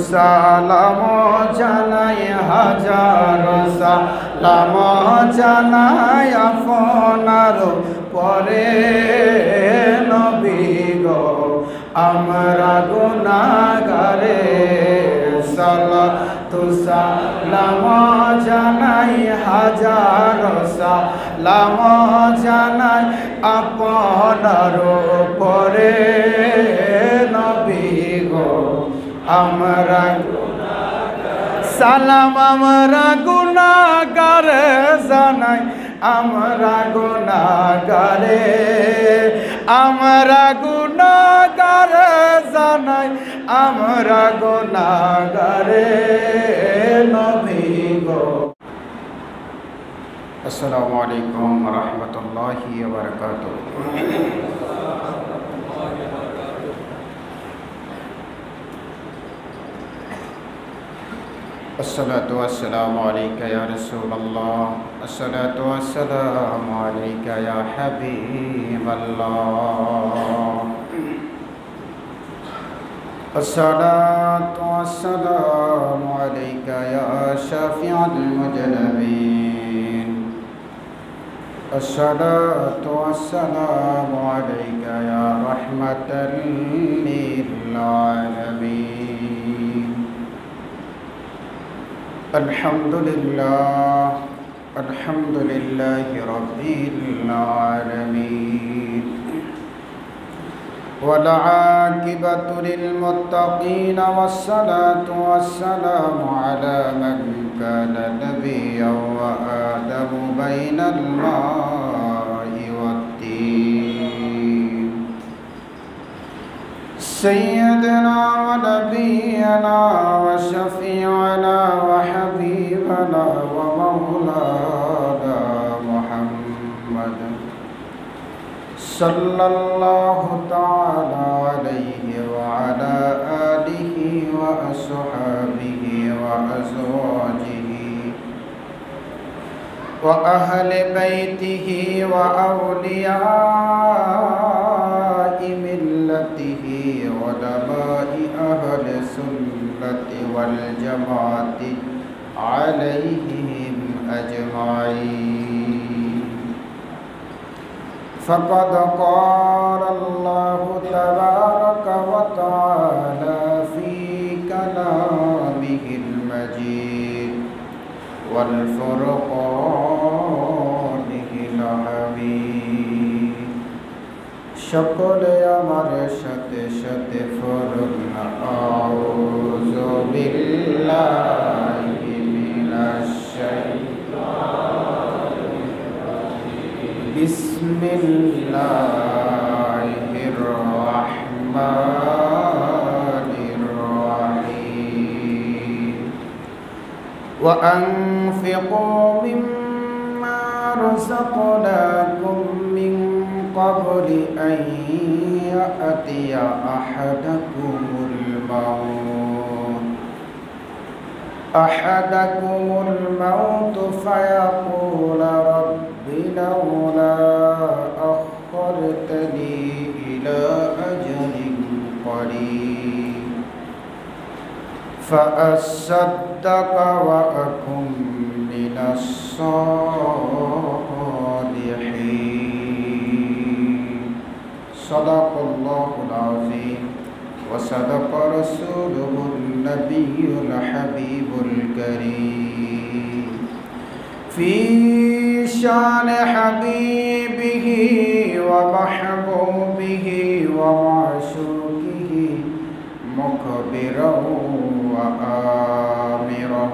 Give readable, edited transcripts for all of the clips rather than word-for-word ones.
সালাম জানাই হাজার সালাম জানাই আপনার পরে নবী গো আমরা গুনাহগারে সালাতু সালাম জানাই হাজার সালাম জানাই আপনার পরে নবী গো আমরা সালাম আমরা গুনাহগার জানাই আমরা গুনাহগারে আমরা গুনাহগার জানাই আমরা গুনাহগারে নবী গো। আসসালামু আলাইকুম ওয়া রাহমাতুল্লাহি ওয়া বারাকাতুহু। अस्सलातु वस्सलामु अलैका या रसूलल्लाह अस्सलातु वस्सलामु अलैका या हबीबल्लाह अस्सलातु वस्सलामु अलैका या शाफिअल मुजनबीन अस्सलातु वस्सलामु अलैका या रहमतल लिल आलमीन। अल्हम्दुलिल्लाहि रब्बिल आलमीन वल आकिबतु लिल मुत्तकीन वस्सलातु वस्सलामु अला मन काना नबिय्यन व आदमु बैनल मा'i वत्तीन सय्यदना व नबियना व शफीअना व हबीबना व मौलाना मुहम्मद सल्लल्लाहु तआला अलैहि व अला आलिहि व अस्हाबिहि व अज़वाजिहि व अहले बैतिहि व औलिया'i मिल्लतिहि उलमा'i अहले सुन्नति वल जमाअति अलैहिम अजमाईन। फ़क़द क़ाल अल्लाहु तबारक व तआला फ़ी कलामिहिल मजीद वल फ़ुरक़ानिहिल हमीद। সকলে আমার সাথে সাথে পড়ুন আউযু বিল্লাহি মিনাশ শাইতানির রাজিম বিসমিল্লাহির রাহমানির রাহিম ওয়া আনফিকু মিম্মা রাযাকনাকুম মিন قبل أن يأتي أحدكم الموت فيقول رب لولا أخرتني إلى أجل قريب فأصدق وأكن من الصالحين। صدق الله العظيم وصدق رسوله النبي الحبيب الكريم في شان حبيبه ومحبوبه ومعشوقه مخبرا وآمرا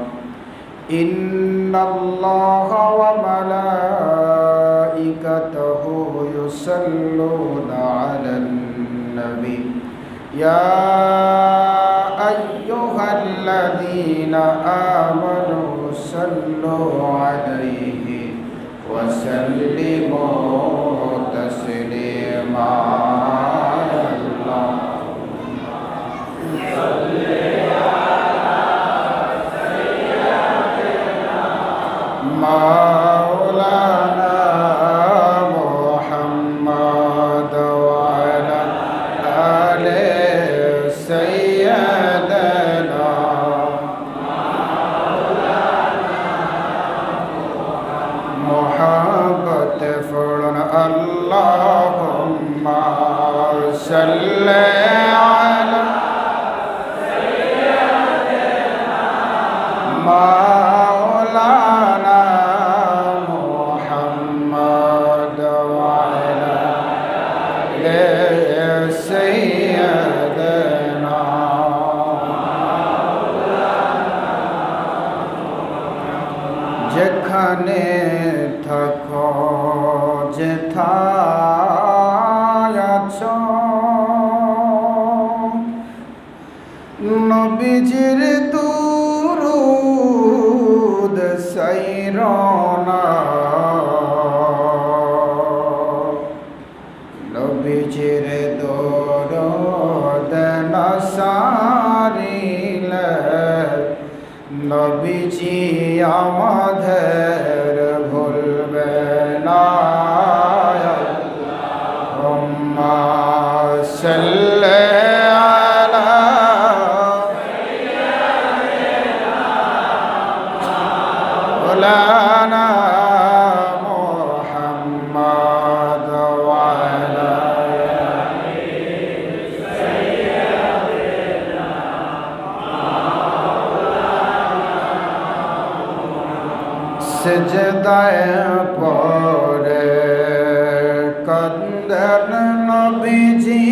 إن الله وملائكته يصلون على النبي يا أيها الذين آمنوا صلوا عليه وسلموا تسليما। اللهم صل على سيدنا مولانا محمد وعلى آل سيدنا যেখানে থাকো যেথায় আছো নবীজির দুরূদ সাইরনা নবীজির দুরূদ না সারিলে নবীজি আমাদের ভুলবে না আল্লাহুম্মা সাল্লি আলা মাওলানা মুহাম্মদ ওয়া আলা সেজদায় পড়ে কান্দেন নবীজি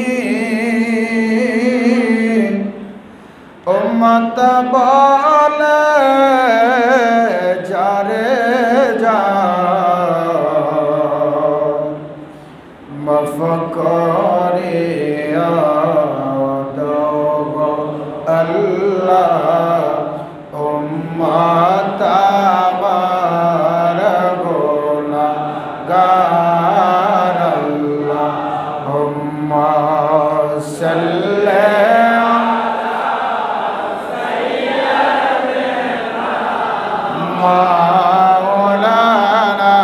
উম্মত বলে যারে যা মাফ করিয়া দাও আল্লাহ উম্মত মাওলানা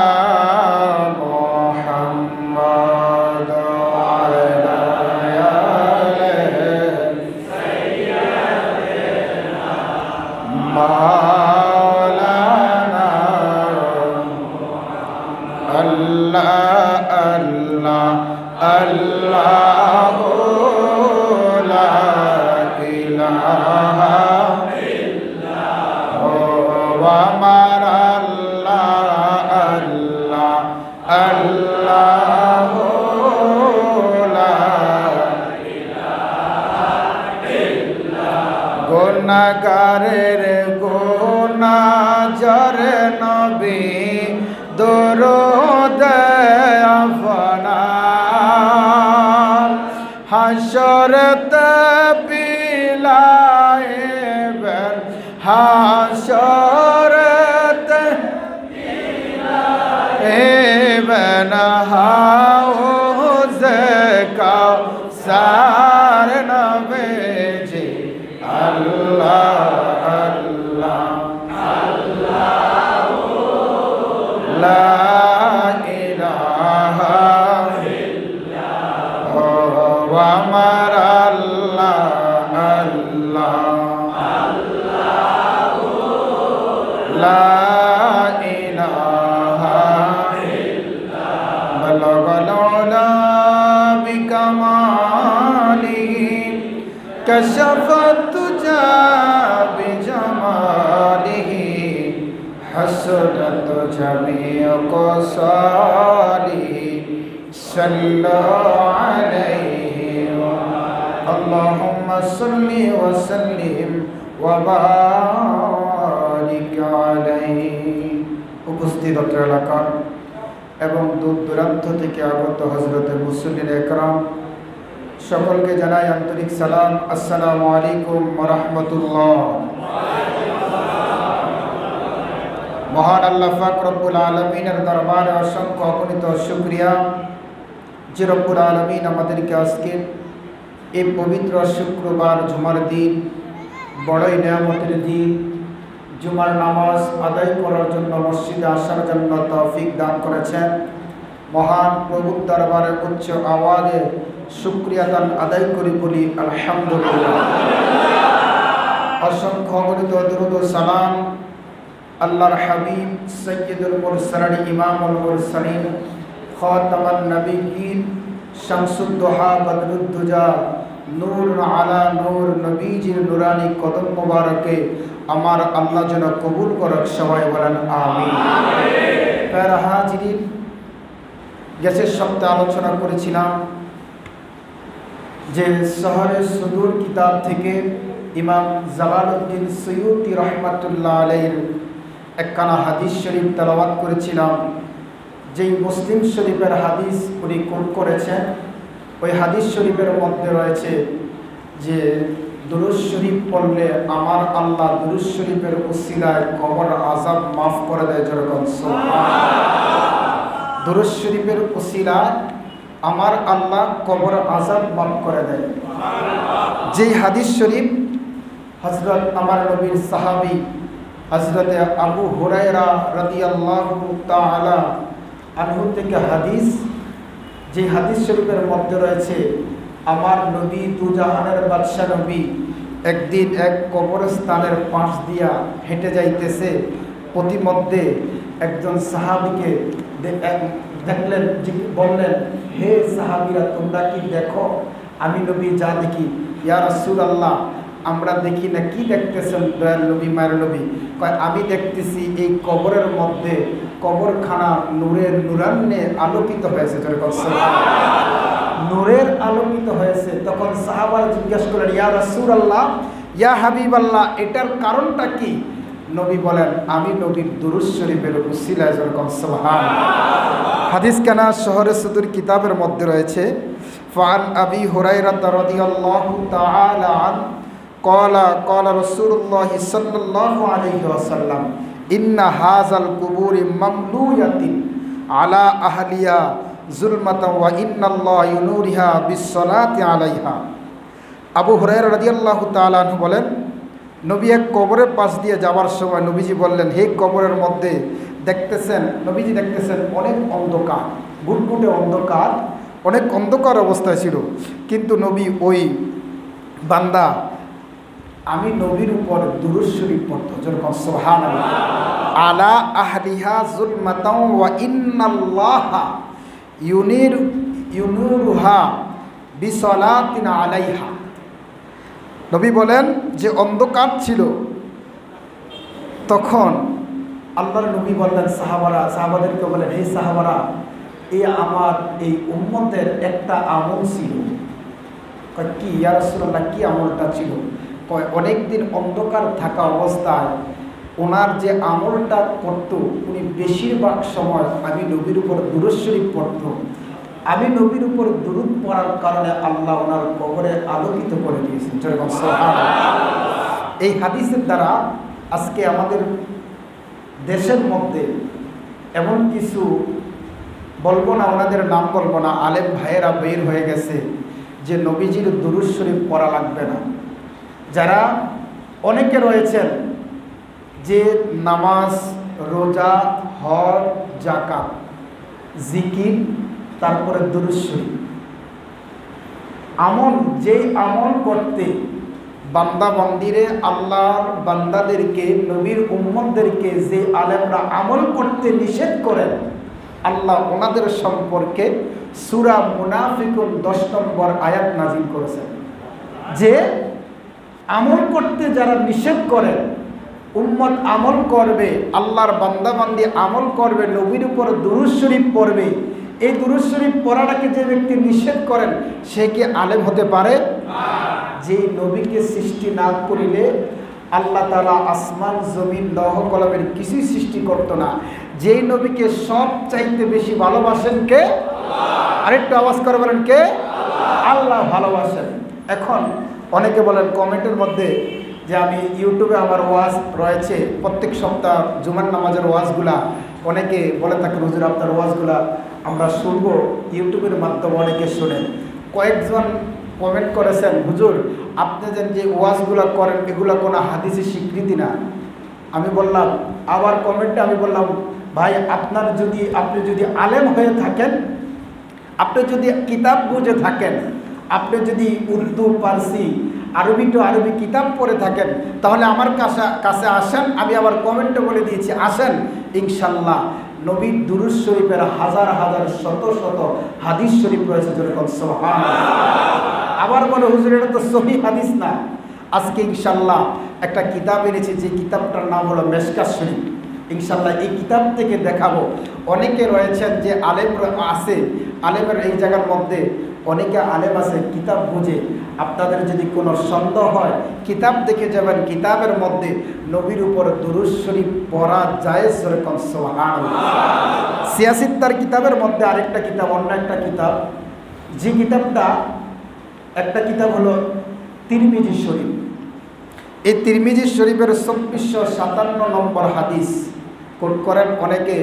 মুহাম্মদ ওয়া আলা সাইয়্যিদিনা মাওলানা আল্লাহ আল্লাহ আল্লাহু লা ইলাহা আমার আল্লাহ আল্লাহ আল্লাহ লা ইলাহা ইল্লাল্লাহ গুনাহগারের গুনাহ জরে নবী দরুদ আফনা হাসরতে বিলাইবেন হাসরতে বিলাইবেন হাউজে কাউসার নবীজি আল্লাহ আল্লাহ আল্লাহু লা ইলাহা ইল্লাল্লাহ আমার আল্লাহ আল্লাহ লা ইলাহা ইল্লাল্লাহ বালাগাল উলা বিকামালিহি কাশাফাত তুজা বিজামালিহি হাসনাত জামিউ কসালিহি সাল্লাল্লাহু আলাইহি ওয়া আল্লাহুম্মা সাল্লি ওয়া সাল্লিম ওয়া বারিক আলাইহি। উপস্থিত অত্র এলাকার এবং দূর দূরান্ত থেকে আগত হযরতে মুসল্লিন একরাম সকলকে জানাই আন্তরিক সালাম। আসসালামু আলাইকুম ওয়া রাহমাতুল্লাহ। মহান আল্লাহ পাক রব্বুল আলামিনের দরবারে অসংখ্য অগণিত শুকরিয়া যে রব্বুল আলামিন আমাদেরকে আজকে এই পবিত্র শুক্রবার জুমার দিন, বড়ই নিয়ামতের দিন, জুমার নামাজ আদায় করার জন্য মসজিদে আসার জন্য তৌফিক দান করেছেন। মহান প্রভুর দরবারে উচ্চ আওয়াজে শুকরিয়া দান আদায় করি বলি আলহামদুলিল্লাহ। অসংখ্য অগণিত দরুদ ও সালাম আল্লাহর হাবিব সাইয়্যিদুল মুরসালিন ইমামুল মুরসালিন খাতামান নবিয়্যিন শামসুদ্দোহা বদরুদ্দুজা নূর আলা নূর নবীজির নুরানি কদম মোবারকে আমার আল্লাহ যেন কবুল করক। সবাই বলেন আমিন। প্যারা হাজিরিন, গ্যাসের সপ্তাহে আলোচনা করেছিলাম যে শহরের সুদূর কিতাব থেকে ইমাম জালালউদ্দিন সুয়ুতি রহমাতুল্লাহ আলাইহির একখানা হাদিস শরীফ তেলাওয়াত করেছিলাম, যেই মুসলিম শরীফের হাদিস উনি কোট করেছেন। ওই হাদিস শরীফের মধ্যে রয়েছে যে দুরূদ শরীফ পড়লে আমার আল্লাহ দুরূদ শরীফের উসিলায় কবর আযাব মাফ করে দেয়। যেরকম দুরূদ শরীফের উসিলায় আমার আল্লাহ কবর আযাব মাফ করে দেয়। যেই হাদিস শরীফ হযরত আমার নবীর সাহাবী হযরতে আবু হুরায়রা রাদিয়াল্লাহু তাআলা আনহু থেকে হাদিস, যে হাদিস শরীফের মধ্যে রয়েছে আমার নবী দুজাহানের বাদশা নবী একদিন এক কবরস্থানের পাশ দিয়া হেঁটে যাইতেছে। প্রতিমধ্যে একজন সাহাবীকে দেখলেন, বললেন, হে সাহাবীরা, তোমরা কি দেখো? আমি নবী যা দেখি। ইয়া রাসূলুল্লাহ, আমরা দেখি না। কি দেখতেছেন দয়াল নবী, মায়ের নবী? কয়, আমি দেখতেছি এই কবরের মধ্যে কবরখানা নূরের নূরান্নে আলোকিত হয়েছে। নূরের আলোকিত হয়েছে। তখন সাহাবারা জিজ্ঞাসা করলেন, ইয়া রাসূলুল্লাহ, ইয়া হাবিবাল্লাহ, এটার কারণটা কি? নবী বলেন, আমি নবীর দুরূদ শরীফের উসিলায়। যেরকম সুবহানাল্লাহ। হাদিস কানা শহরে সুদূর কিতাবের মধ্যে রয়েছে, ফান আবি হুরায়রা রাদিয়াল্লাহু তাআলা আন ক্বালা রাসূলুল্লাহ সাল্লাল্লাহু আলাইহি ওয়াসাল্লাম ইন্না হাযাল কুবুরি মামলুয়াতিন আলা আহলিয়া যুলমাতান ওয়া ইন্নাল্লাহা ইউনুরিহা বিসসালাতি আলাইহা। আবু হুরায়রা রাদিয়াল্লাহু তাআলা আনহু বলেন, নবী এক কবরের পাশ দিয়ে যাবার সময় নবীজি বললেন, হে কবরের মধ্যে দেখতেছেন, নবীজি দেখতেছেন অনেক অন্ধকার, ঘুটঘুটে অন্ধকার, অনেক অন্ধকার অবস্থায় ছিল। কিন্তু নবী ওই বান্দা আমি নবীর উপর দুরূদ শরীফ পড়তো। যেরকম সুবহানাল্লাহ। আলা আহলিহা যুলমাতান ওয়া ইন্নাল্লাহা ইউনুরুহা বিসসালাতিন আলাইহা। নবী বলেন যে অন্ধকার ছিল, তখন আল্লাহর নবী বললেন সাহাবাদেরকে বলেন, হে সাহাবারা, আমার এই উম্মতের একটা আমল ছিল। কি ইয়া রাসূলুল্লাহ, কি আমলটা ছিল? অনেক দিন অন্ধকার থাকা অবস্থায় ওনার যে আমলটা করত, উনি বেশিরভাগ সময় আমি নবীর উপর দুরূদ শরীফ পড়ত। আমি নবীর উপর দুরূদ পড়ার কারণে আল্লাহ ওনার কবরে আলোকিত করে দিয়েছেন। যেরকম সুবহানাল্লাহ। এই হাদিসের দ্বারা আজকে আমাদের দেশের মধ্যে এমন কিছু, বলবো না, ওনাদের নাম বলবো না, আলেম ভাইয়েরা বের হয়ে গেছে যে নবীজির দুরূদ শরীফ পড়া লাগবে না। যারা অনেকে রয়েছেন যে নামাজ, রোজা, হজ, যাকাত, জিকির, তারপরে দুরূদ শরীফ আমল, যেই আমল করতে বান্দা বান্দিরে, আল্লাহর বান্দাদেরকে, নবীর উম্মতদেরকে যে আলেমরা আমল করতে নিষেধ করেন, আল্লাহ ওনাদের সম্পর্কে সূরা মুনাফিকুন 10 নম্বর আয়াত নাযিল করেছেন যে আমল করতে যারা নিষেধ করেন, উম্মত আমল করবে, আল্লাহর বান্দা বান্দি আমল করবে, নবীর উপর দুরূদ শরীফ পড়বে, এই দুরূদ শরীফ পড়াটাকে যে ব্যক্তি নিষেধ করেন সে কি আলেম হতে পারে? যে নবীকে সৃষ্টি না করিলে আল্লাহ তাআলা আসমান, জমিন, লৌহ কলমের কিছুই সৃষ্টি করত না। যেই নবীকে সব চাইতে বেশি ভালোবাসেন কে? আরেকটু আওয়াজ করে বলেন, কে? আল্লাহ ভালোবাসেন। এখন অনেকে বলেন কমেন্টের মধ্যে যে আমি ইউটিউবে আমার ওয়াজ রয়েছে, প্রত্যেক সপ্তাহ জুমার নামাজের ওয়াজগুলা অনেকে বলে থাকেন, হুজুর আপনার ওয়াজগুলা আমরা শুনবো, ইউটিউবের মাধ্যমে অনেকে শোনেন। কয়েকজন কমেন্ট করেছেন, হুজুর আপনি যে ওয়াজগুলা করেন এগুলা কোনো হাদিসে স্বীকৃতি না। আমি বললাম, আবার কমেন্টে আমি বললাম, ভাই আপনি যদি আলেম হয়ে থাকেন, আপনি যদি কিতাব বুঝে থাকেন, আপনি যদি উর্দু, পারসি, আরবি টু আরবি কিতাব পড়ে থাকেন, তাহলে আমার কাছে আসেন। আমি আবার কমেন্টে বলে দিয়েছি, আসেন ইনশাল্লাহ নবীর দুরূদ শরীফের হাজার হাজার শত শত হাদিস শরীফ রয়েছে। যেরকম সুবহানাল্লাহ। আবার বলে, হুজুর এটা তো সহিহ হাদিস না। আজকে ইনশাল্লাহ একটা কিতাব এনেছি, যে কিতাবটার নাম হলো মেশকাত শরীফ। ইনশাল্লাহ এই কিতাব থেকে দেখাবো। অনেকে রয়েছেন যে আলেম আছে, আলেমের এই জায়গার মধ্যে অনেকে আলেম আছে কিতাব বুঝে। আপনাদের যদি কোনো সন্দেহ হয় কিতাব দেখে যাবেন, কিতাবের মধ্যে নবীর উপর দুরূদ শরীফ পড়া জায়েজ। যেরকম সুবহানাল্লাহ। সিয়াসিত্তার কিতাবের মধ্যে আরেকটা কিতাব, অন্য একটা কিতাব, যে কিতাবটা একটা কিতাব হলো তিরমিজি শরীফ। এই তিরমিজি শরীফের 2457 নম্বর হাদিস কোট করেন অনেকে।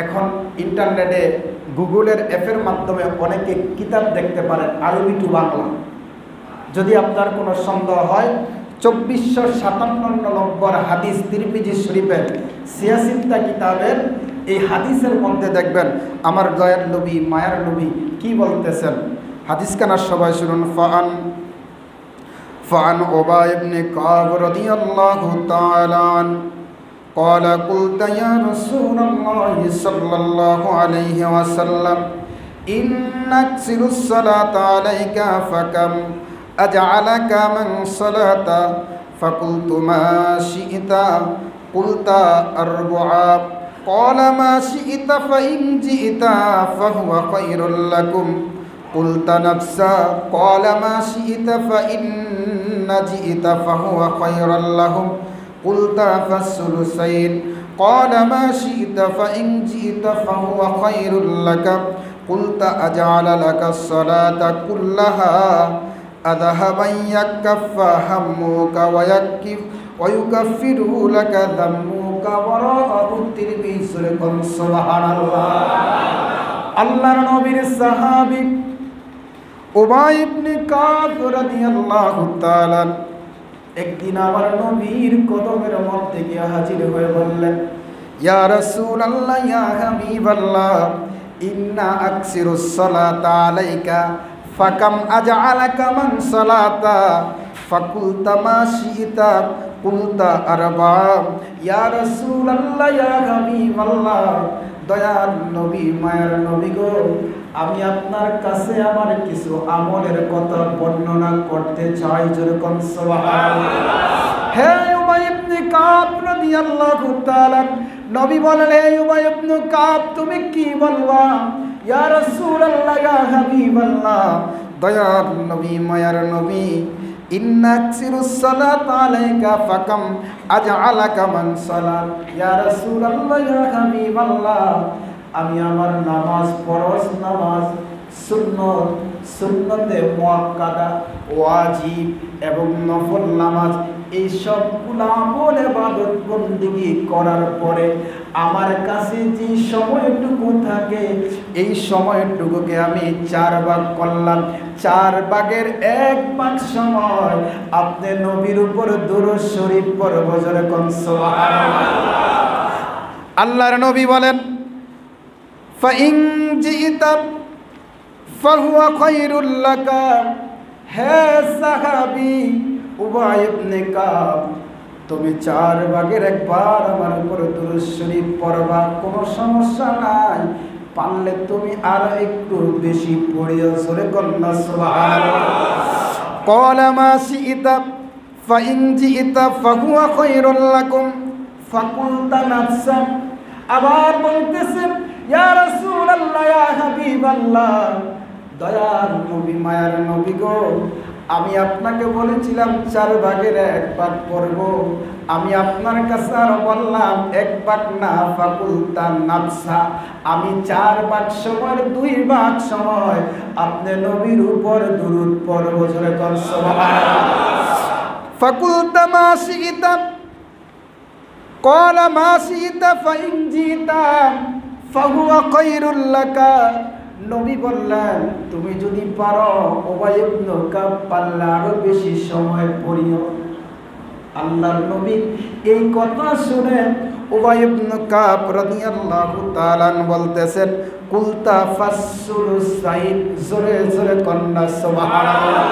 এখন ইন্টারনেটে গুগলের অ্যাপের মাধ্যমে অনেকে কিতাব দেখতে পারেন আরবি টু বাংলা। যদি আপনার কোনো সন্দেহ হয় 2457 নম্বর হাদিস তিরমিজি শরীফের সিয়াসিত্তা কিতাবের এই হাদিসের মধ্যে দেখবেন আমার দয়ার নবী মায়ার নবী কি বলতেছেন। হাদিস কানা সবাই শুনুন। ফান উবাই ইবনে কাব রাদিয়াল্লাহু তাআলা قال قلت يا رسول الله صلى الله عليه وسلم إن أكثر الصلاة عليك فكم أجعلك من صلاة فقلت ما شئت قلت 4 قال ما شئت فإن جئت فهو خير لكم قلت نفسا قال ما شئت فإن جئت فهو خير لهم قلت فالثلثين قال ما شئت فإن جئت فهو خير لك قلت أجعل لك الصلاة كلها أذهبا يكفى همك ويكفر لك ذنبك وراءه الترمذي سبحان الله আল্লাহর নবীর সাহাবী উবাই ইবনে কাব রাদিয়াল্লাহু তাআলা একদিন আমার নবীর কদমের মধ্যে গিয়ে হাজির হয়ে বললেন, ইয়া রাসূলুল্লাহ ইয়া হাবিবাল্লাহ ইন্না আকসিরুস সালাতা আলাইকা ফাকাম আজআলাকা মান সালাতা ফাকুলতা মা শিইতা কুলতা 4 ইয়া রাসূলুল্লাহ ইয়া হাবিবাল্লাহ দয়ার নবী মায়ার নবী গো, আমি আপনার কাছে আমার কিছু আমলের কথা বর্ণনা করতে চাই। যেরকম সুবহানাল্লাহ। হে উবাই ইবনে কাব রাদিয়াল্লাহু তাআলা, নবী বলেন হে উবাই ইবনে কাব তুমি কি বলবা? ইয়া রাসূলুল্লাহ ইয়া হাবিবাল্লাহ দয়ার নবী মায়ার নবী ইন্না আকসিরুস সালাতা আলাইকা ফাকাম আজআলাকা মান সালাত। ইয়া রাসূলুল্লাহ ইয়া হাবিবাল্লাহ আমি আমার নামাজ ফরজ নামাজ সুন্নত সুন্নতে মুআক্কাদা ওয়াজিব এবং নফল নামাজ এই সবগুলো আমল ইবাদত বন্দেগী করার পরে আমার কাছে যে সময়টুকু থাকে এই সময়টুকুকে আমি 4 ভাগ করলাম। 4 ভাগের 1 ভাগ সময় আপনি নবীর উপর দুরূদ শরীফ পড়ব। যেরকম সুবহানাল্লাহ। আল্লাহর নবী বলেন ফাইন জিতা ফাহুয়া খায়রুল লাকা। হে সাহাবী উবাই ইবনে কাব তুমি 4 ভাগের 1 ভাগ আমার উপর দুরূদ শরীফ পড়বা, কোনো সমস্যা নাই। পারলে তুমি আর একটু বেশি পড়িও। সরে কন্যা সুবহানাল্লাহ। ক্বালা মা শিইতা ফাইন জিতা ফাহুয়া খায়রুল লাকুম ফাকুলতা নাফসা। আবার বলতেছেন ইয়া রাসূলুল্লাহ ইয়া হাবিবাল্লাহ দয়ার নবী মায়ার নবী গো, আমি আপনাকে বলেছিলাম 4 ভাগের 1 ভাগ পড়ব, আমি আপনার কাছে আর বললাম 1 ভাগ না। ফাকুলতা নাফসা আমি 4 ভাগ সময়ের 2 ভাগ সময় আপনি নবীর উপর দুরূদ পড়ব। যেরকম সুবহানাল্লাহ। ফাকুলতা মা শিইতা ক্বালা মা শিইতা ফাইন জিতা ফাহুয়া খায়রুল লাকা। নবী বললেন তুমি যদি পারো উবাই ইবনে কাব পারলে আরো বেশি সময় পড়িও। আল্লাহর নবী এই কথা শুনে উবাই ইবনে কাব রাদিয়াল্লাহু তাআলা বলতেছেন কুলতা ফাসসুলুসাইন। জোরে জোরে কন্না সুবহানাল্লাহ।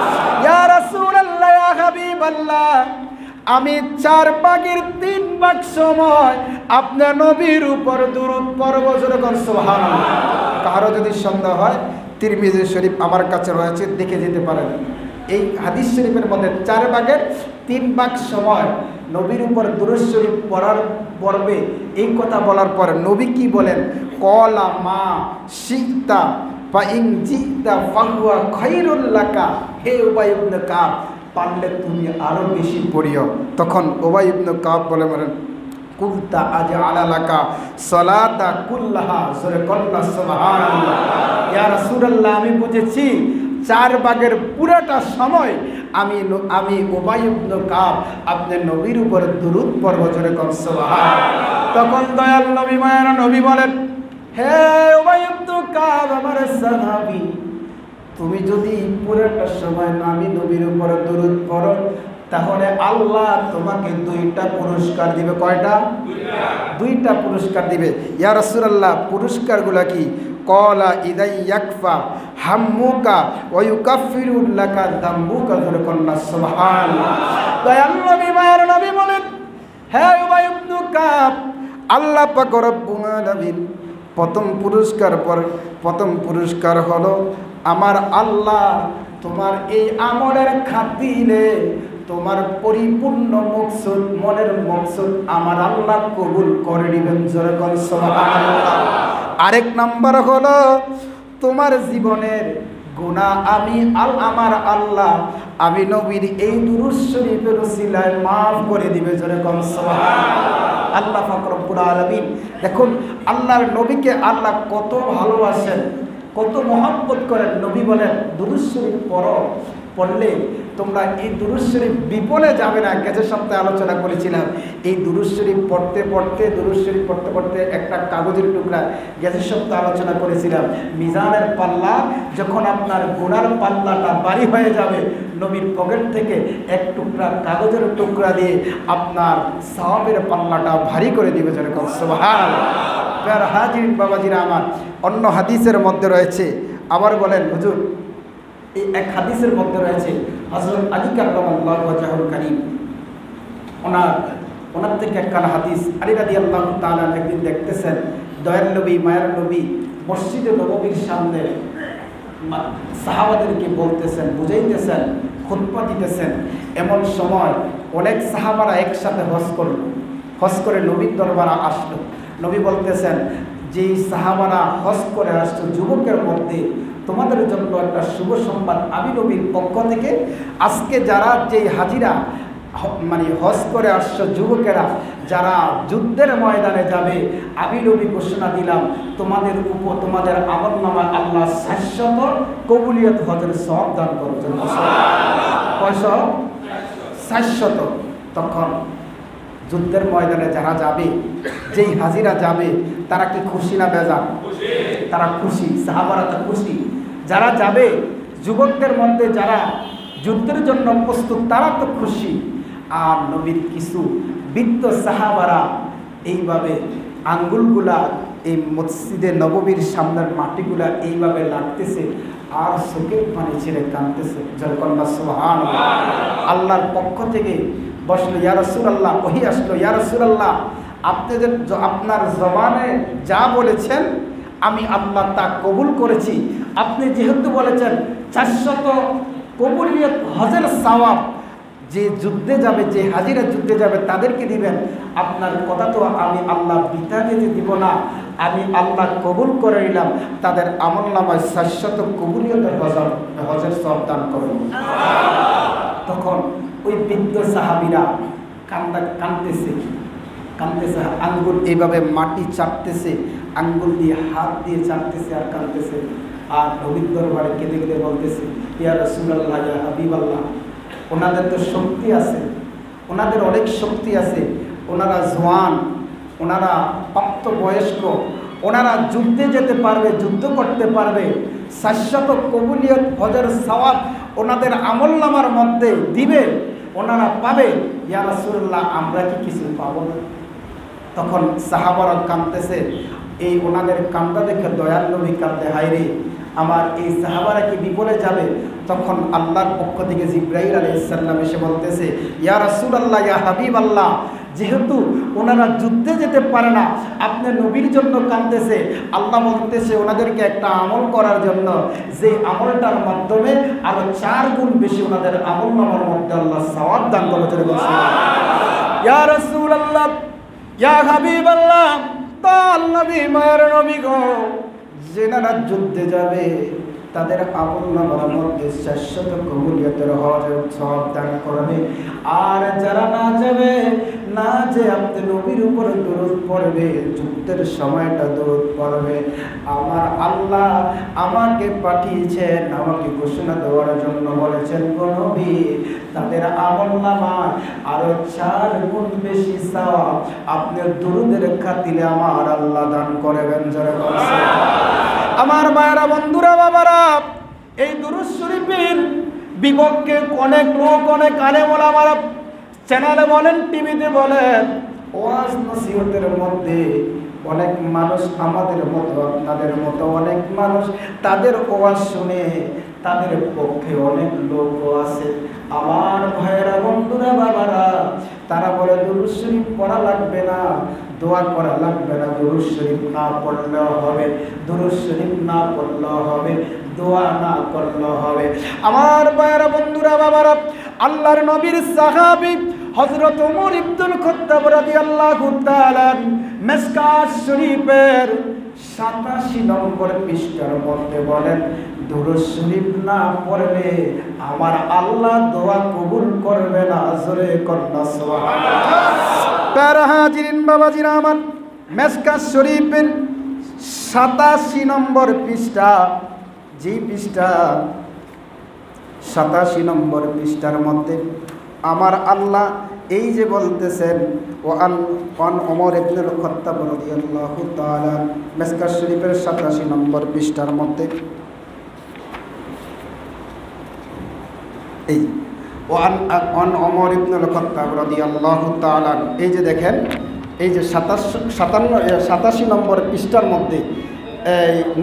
ইয়া রাসূলুল্লাহ ইয়া হাবিবাল্লাহ আমি 4 ভাগের 3 ভাগ সময় আপনার নবীর উপর দুরূদ পড়ব। যেরকম সুবহানাল্লাহ। কারো যদি সন্দেহ হয় তিরমিজি শরীফ আমার কাছে রয়েছে, দেখে যেতে পারেন। এই হাদিস শরীফের মধ্যে 4 ভাগের 3 ভাগ সময় নবীর উপর দুরূদ শরীফ পড়বে এই কথা বলার পর নবী কি বলেন? ক্বালা মা শিইতা ফাইন জিতা ফাহুয়া খায়রুল লাকা, হে উবাই ইবনে কাব, পারলে তুমি আরো বেশি পড়িও। তখন উবাই ইবনে কাব বলে মারেন, কুলতা আজ আলালাকা সালাতা কুল্লাহা, সূরা কল্লা সুবহানাল্লাহ। ইয়া রাসূলুল্লাহ, আমি বুঝেছি 4 ভাগের পুরোটা সময় আমি উবাই ইবনে কাব আপনার নবীর উপর দুরূদ পড়ব, জোরে কোন সুবহানাল্লাহ। তখন দয়াল নবী মায়ের নবী বলেন, হে উবাই ইবনে কাব, আমার সাহাবী, তুমি যদি পুরোটা সময় আমি নবীর উপর দুরূদ পড়ো, তাহলে আল্লাহ তোমাকে 2টা পুরস্কার দিবে। কয়টা? 2টা পুরস্কার দিবে। ইয়া রাসূলুল্লাহ, পুরস্কারগুলো কি? ক্বালা ইদাই ইয়াকফা হাম্মুকা ওয়া ইউকাফিরু লাকা যামবুকা, সুবহানাল্লাহ। দয়াল নবী মায়ের নবী বলেন, হে উবাই ইবনে কাব, আল্লাহ পাক রব্বুল আলামিন প্রথম পুরস্কার হলো, আমার আল্লাহ তোমার এই আমলের খাতিরে তোমার পরিপূর্ণ মকসুদ, মনের মকসুদ আমার আল্লাহ কবুল করে নেবেন, জোরে কোন সুবহানাল্লাহ। আরেক নাম্বার হলো, তোমার জীবনের গুনাহ আমার আল্লাহ আমি নবীর এই দুরূদ শরীফের উসিলায় মাফ করে দিবে, জোরে কোন সুবহানাল্লাহ। আল্লাহ পাক রব্বুল আলামিন, দেখুন আল্লাহর নবীকে আল্লাহ কত ভালোবাসেন, কত মহব্বত করেন। নবী বলেন, দুরূদ শরীফ পড়লে তোমরা এই দুরূদ শরীফ বিপলে যাবে না। গেছে সপ্তাহে আলোচনা করেছিলাম, এই দুরূদ শরীফ পড়তে পড়তে একটা কাগজের টুকরা, গেছে সপ্তাহে আলোচনা করেছিলাম, মিজানের পাল্লা যখন আপনার গুনার পাল্লাটা ভারী হয়ে যাবে, নবীর পকেট থেকে এক টুকরা কাগজের টুকরা দিয়ে আপনার সওয়াবের পাল্লাটা ভারী করে দিবে, যেরকম সুবহানাল্লাহ। প্যার হাজির বাবাজিরা আমার, অন্য হাদিসের মধ্যে রয়েছে, আবার বলেন হুজুর, এই এক হাদিসের মধ্যে রয়েছে, হযরত আলী কাররামাল্লাহু ওয়াজহুল কারীম, ওনার থেকে একখানা হাদিস, আলী রাদিয়াল্লাহু তাআলা একদিন দেখতেছেন দয়াল নবী মায়ের নবী মসজিদে নববীর সামনে সাহাবাদেরকে বলতেছেন, বুঝাইতেছেন, খুতবা দিতেছেন। এমন সময় অনেক সাহাবারা একসাথে হজ করে নবীর দরবারে আসলো। নবী বলতেছেন, যেই সাহাবারা হজ করে আসতো যুবকের মধ্যে, তোমাদের জন্য একটা শুভ সংবাদ আমি নবীর পক্ষ থেকে, আজকে যারা যেই হাজিরা হজ করে আসছো যুবকেরা, যারা যুদ্ধের ময়দানে যাবে, আমি নবী ঘোষণা দিলাম তোমাদের উপর, তোমাদের আমলনামায় আল্লাহ 700 কবুলিয়ত হজের সওয়াব দান করবেন। কয়শো? 700। তখন যুদ্ধের ময়দানে যারা যাবে, যেই হাজিরা যাবে, তারা কি খুশি না বেজার? তারা খুশি, সাহাবারা তো খুশি। যারা যাবে যুবকদের মধ্যে, যারা যুদ্ধের জন্য প্রস্তুত, তারা তো খুশি। আর নবীর কিছু বৃদ্ধ সাহাবারা এইভাবে আঙ্গুলগুলা এই মসজিদে নববীর সামনের মাটিগুলা এইভাবে লাগতেছে আর চোখের পানি ছেড়ে কাঁদতেছে, যখন সুবহানাল্লাহ। আল্লাহর পক্ষ থেকে বসলো, ইয়া রাসূলুল্লাহ, ওহী আসলো, ইয়া রাসূলুল্লাহ, আপনার জবানে যা বলেছেন আমি আল্লাহ তা কবুল করেছি। আপনি যেহেতু বলেছেন 400 কবুলিয়ত হজের সওয়াব যে যুদ্ধে যাবে, যে হাজিরা যুদ্ধে যাবে তাদেরকে দিবেন, আপনার কথা তো আমি আল্লাহ বৃথা যেতে দিব না, আমি আল্লাহ কবুল করে নিলাম, তাদের আমলনামায় 700 কবুলিয়তের হজের সওয়াব দান করুন। তখন ওই বৃদ্ধ সাহাবীরা কাঁদতেছে, আঙ্গুল এইভাবে মাটি চাটতেছে, আঙ্গুল দিয়ে হাত দিয়ে চাটতেছে আর কাঁদতেছে। আর নবীর দরবারে কেঁদে কেঁদে বলতেছে, ইয়া রাসূলুল্লাহ, ইয়া হাবিবাল্লাহ, ওনাদের তো শক্তি আছে, ওনাদের অনেক শক্তি আছে, ওনারা জওয়ান, ওনারা প্রাপ্তবয়স্ক, ওনারা যুদ্ধে যেতে পারবে, যুদ্ধ করতে পারবে, 700 কবুলিয়ত হজের সওয়াব ওনাদের আমলনামার মধ্যে দিবে, ওনারা পাবে। ইয়া রাসূলুল্লাহ, আমরা কি কিছু পাবো না? তখন সাহাবারা কাঁদতেছে, এই ওনাদের কান্দা দেখে দয়াল নবী কাঁদতে, হায়রে আমার এই সাহাবারা কি বিপদে যাবে? তখন আল্লাহর পক্ষ থেকে জিবরাইল আলাইহিস সালাম এসে বলতেছে, ইয়া রাসূলুল্লাহ, ইয়া হাবিবাল্লাহ, যেহেতু ওনারা যুদ্ধে যেতে পারে না, আপনার নবীর জন্য কাঁদতেছে, আল্লাহ বলতেছে ওনাদেরকে একটা আমল করার জন্য, যে আমলটার মাধ্যমে আরো 4 গুণ বেশি ওনাদের আমলনামার মধ্যে আল্লাহ সওয়াব দান করবেন। ইয়া রাসূলুল্লাহ, ইয়া হাবিবাল্লাহ, তাআল নবী মায়ের নবী গো, যেনারা যুদ্ধে যাবে তাদের আমলনামার মধ্যে শাশ্বত কবুলিয়তের হজের সওয়াব দান করবে। আর যারা না যাবে, না যে আপনি নবীর উপর দরুদ পড়বে, যুদ্ধের সময়টা দরুদ পড়বে, আমার আল্লাহ আমাকে পাঠিয়েছেন, আমাকে ঘোষণা দেওয়ার জন্য বলেছেন, গো নবী তাদের আমলনামায় আরো 4 গুণ বেশি সওয়াব আপনি দরুদের খাতিরে আমার আল্লাহ দান করবেন। যারা বলছেন আমার মায়েরা, বন্ধুরা, বাবারা, এই দুরূদ শরীফের বিপক্ষে অনেক লোক, অনেক আলেম ওলামারা চ্যানেলে বলেন, টিভিতে বলেন, ওয়াজ নসিহতের মধ্যে অনেক মানুষ আমাদের মতো আপনাদের মতো অনেক মানুষ তাদের ওয়াজ শুনে তাদের পক্ষে অনেক লোক আছে। আমার ভাইয়েরা, বন্ধুরা, বাবারা, তারা বলে দুরূদ শরীফ পড়া লাগবে না, দোয়া করা লাগবে না, দুরূদ শরীফ না পড়লেও হবে, দুরূদ শরীফ না পড়লেও হবে, দোয়া না করলেও হবে। আমার ভাইয়েরা, বন্ধুরা, বাবারা, আল্লাহর নবীর সাহাবী হযরত ওমর ইবনুল খাত্তাব রাদিয়াল্লাহু তাআলা মিশকাত শরীফের 87 নম্বর পৃষ্ঠার মধ্যে বলেন, দুরূদ শরীফ না পড়লে আমার আল্লাহ দোয়া কবুল করবে না। জোরে কন্না সুবহানাল্লাহ। প্যারা হাজিরিন, বাবাজিরা আমার, মিশকাত শরীফের 87 নম্বর পৃষ্ঠা, যে পৃষ্ঠা 87 নম্বর পৃষ্ঠার মধ্যে আমার আল্লাহ এই যে বলতেছেন, ওয়ান ওমর ইবনুল খাত্তাব রাদিয়াল্লাহু তাআলা, মিশকাত শরীফের 87 নম্বর পৃষ্ঠার মধ্যে এই ওয়ান ওমর ইবনুল খাত্তাব রাদিয়াল্লাহু তাআলা, এই যে দেখেন, এই যে 87 নম্বর পৃষ্ঠার মধ্যে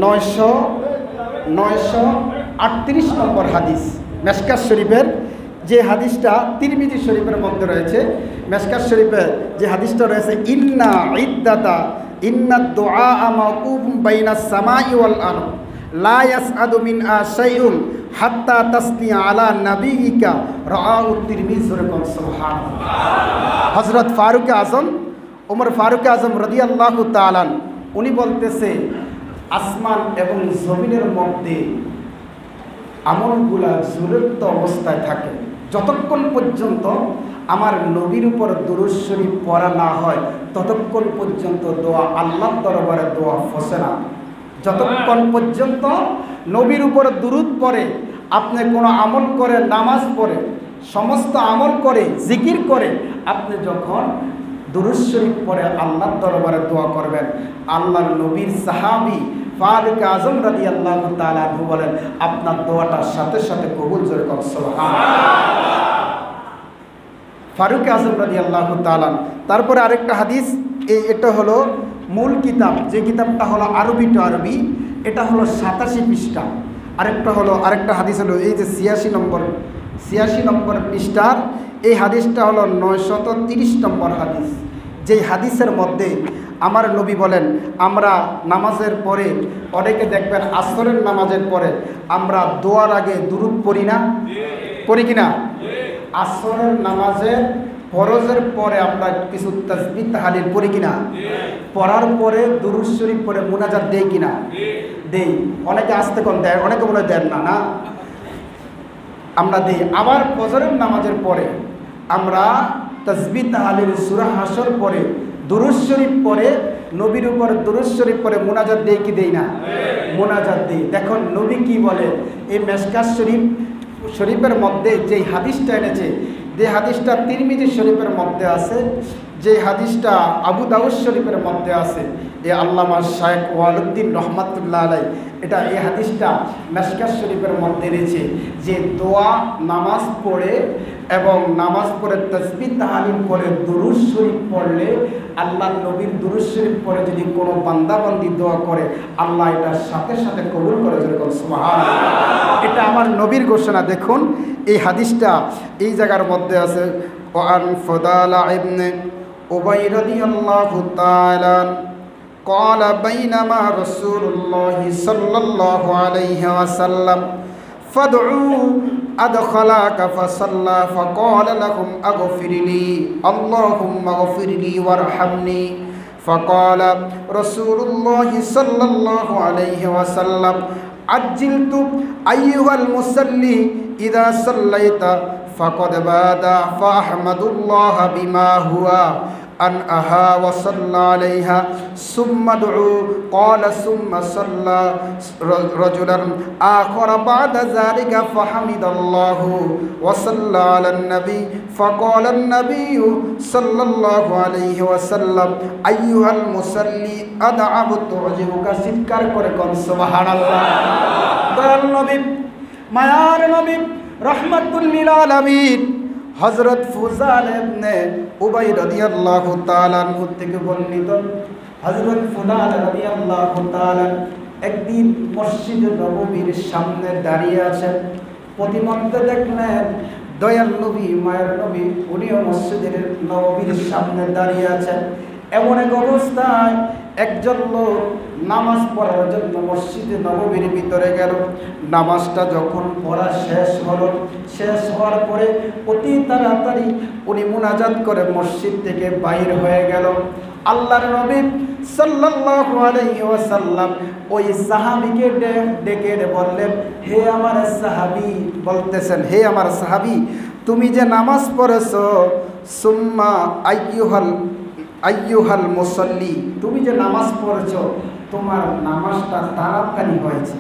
938 নম্বর হাদিস, মিশকাত শরীফের যে হাদিসটা তিরমিজি শরীফের মধ্যে রয়েছে, মিশকাত শরীফের যে হাদিসটা রয়েছে, ইন্না দুআ মাওকুফুন বাইনাস সামাই ওয়াল আরদ লা ইয়াসআদু মিনহা শাইউন হাত্তা তাসনিয়া আলা নাবিয়িকা রাআহু তিরমিজি। সুবহানাল্লাহ। হযরত ফারুক আযম, ওমর ফারুক আযম রাদিয়াল্লাহু তাআলা, উনি বলতেছে, আসমান এবং জমিনের মধ্যে আমলগুলা জুলন্ত অবস্থায় থাকে, যতক্ষণ পর্যন্ত আমার নবীর উপর দুরূদ শরীফ পড়া না হয় ততক্ষণ পর্যন্ত দোয়া আল্লাহর দরবারে দোয়া ফসে না। যতক্ষণ পর্যন্ত নবীর উপর দুরূদ পড়ে, আপনি কোনো আমল করে, নামাজ পড়ে, সমস্ত আমল করে, জিকির করে, আপনি যখন দুরূদ শরীফ পড়ে আল্লাহর দরবারে দোয়া করবেন, আল্লাহর নবীর সাহাবী ফারুক আযম রাদিয়াল্লাহু তাআলা বলেন, আপনার দোয়াটার সাথে সাথে কবুল। জোরে কর সুবহানাল্লাহ। ফারুক আযম রাদিয়াল্লাহু তাআলা। তারপরে আরেকটা হাদিস, এটা হলো মূল কিতাব, যে কিতাবটা হলো আরবি টু আরবি, এটা হলো 87 পৃষ্ঠা। আরেকটা হাদিস হলো এই যে 86 নম্বর পৃষ্ঠার এই হাদিসটা হলো 930 নম্বর হাদিস। যেই হাদিসের মধ্যে আমার নবী বলেন, আমরা নামাজের পরে, অনেকে দেখবেন আসরের নামাজের পরে আমরা দোয়ার আগে দুরূদ পড়ি না, পড়ি কিনা? আসরের নামাজের ফরজের পরে আমরা কিছু তাসবিহ তাহলিল পড়ি কিনা? পড়ার পরে দুরূদ শরীফ পড়ে মুনাজাত দেই কিনা? দেই। অনেকে আসতে কোন দেয়, অনেকে বলে দেন না, না আমরা দেই। আবার ফজরের নামাজের পরে আমরা তাসবিহ তাহলিল সূরা হাসর পড়ে দুরূদ শরীফ পড়ে, নবীর উপর দুরূদ শরীফ পড়ে মুনাজাত দেই কি দেই না? মুনাজাত দেই। দেখুন নবী কি বলে, এই মিশকাত শরীফের মধ্যে যেই হাদিসটা এনেছে, যে হাদিসটা তিরমিজি শরীফের মধ্যে আছে, যে হাদিসটা আবু দাউদ শরীফের মধ্যে আছে, এই আল্লামা শাইখ ওয়ালুদ্দিন রহমাতুল্লাহ আলাইহি এটা এই হাদিসটা মিশকাত শরীফের মধ্যে রয়েছে, যে দোয়া নামাজ পড়ে এবং নামাজ পড়ে তাসবিহ তাহলিল করে দুরূদ শরীফ পড়লে, আল্লাহ নবীর দুরূদ শরীফ পড়ে যদি কোনো বান্দাবান্দি দোয়া করে, আল্লাহ এটার সাথে সাথে কবুল করে। যেরকম সুবহানাল্লাহ, এটা আমার নবীর ঘোষণা। দেখুন এই হাদিসটা এই জায়গার মধ্যে আছে, ওয়ান ফুদালা ইবনে উবাই রাদিয়াল্লাহু তাআলা قال بينما رسول الله صلى الله عليه وسلم فادعوا أدخلك فصلى فقال لهم أغفر لي اللهم اغفر لي وارحمني فقال رسول الله صلى الله عليه وسلم عجلت أيها المصلي إذا صليت فقد باد فأحمد الله بما هو أنأها وصلى عليها ثم ادعوا قال ثم صلى رجلا آخر بعد ذلك فحمد الله وصلى على النبي فقال النبي صلى الله عليه وسلم أيها المصلي أدعبت وجهك চিৎকার করে কোন সুবহানাল্লাহ। দয়াল নবী মায়ার নবী রাহমাতুল লিল আলামিন হযরত ফুযাল ইবনে উবাই রাদিয়াল্লাহু তাআলা আনহু থেকে বর্ণিত, হযরত ফুযাল রাদিয়াল্লাহু তাআলা একদিন মসজিদ নববীর সামনে দাঁড়িয়ে আছেন। প্রতিমধ্যে দেখলেন দয়াল নবী মায়ের নবী উনিও মসজিদের নববীর সামনে দাঁড়িয়ে আছেন। এমন এক অবস্থায় একজন লোক নামাজ পড়ার জন্য মসজিদে নববীর ভিতরে গেল। নামাজটা যখন পড়া শেষ হলো, শেষ হওয়ার পরে অতি তাড়াতাড়ি উনি মুনাজাত করে মসজিদ থেকে বাইর হয়ে গেল। আল্লাহর নবী সাল্লাল্লাহু আলাইহি ওয়াসাল্লাম ওই সাহাবীকে ডেকে বললেন, হে আমার সাহাবী, বলতেছেন হে আমার সাহাবী, তুমি যে নামাজ পড়েছো, সুম্মা আইয়ুহাল মুসাল্লি, তুমি যে নামাজ পড়েছো তোমার নামাজটা তাড়াতাড়ি হয়েছে,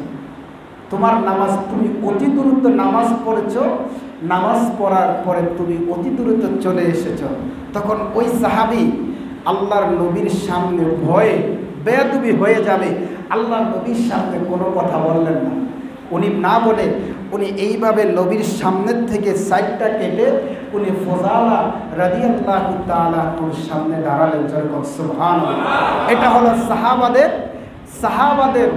তোমার নামাজ তুমি অতি দ্রুত নামাজ পড়েছো, নামাজ পড়ার পরে তুমি অতি দ্রুত চলে এসেছো। তখন ওই সাহাবী আল্লাহর নবীর সামনে ভয়ে বেয়াদবি হয়ে যাবে, আল্লাহর নবীর সামনে কোনো কথা বললেন না। উনি না বলে উনি এইভাবে নবীর সামনের থেকে সাইডটা কেটে উনি ফুযালা রাদিয়াল্লাহু তাআলা ওর সামনে দাঁড়ালেন। যেরকম সুবহানাল্লাহ। এটা হলো সাহাবাদের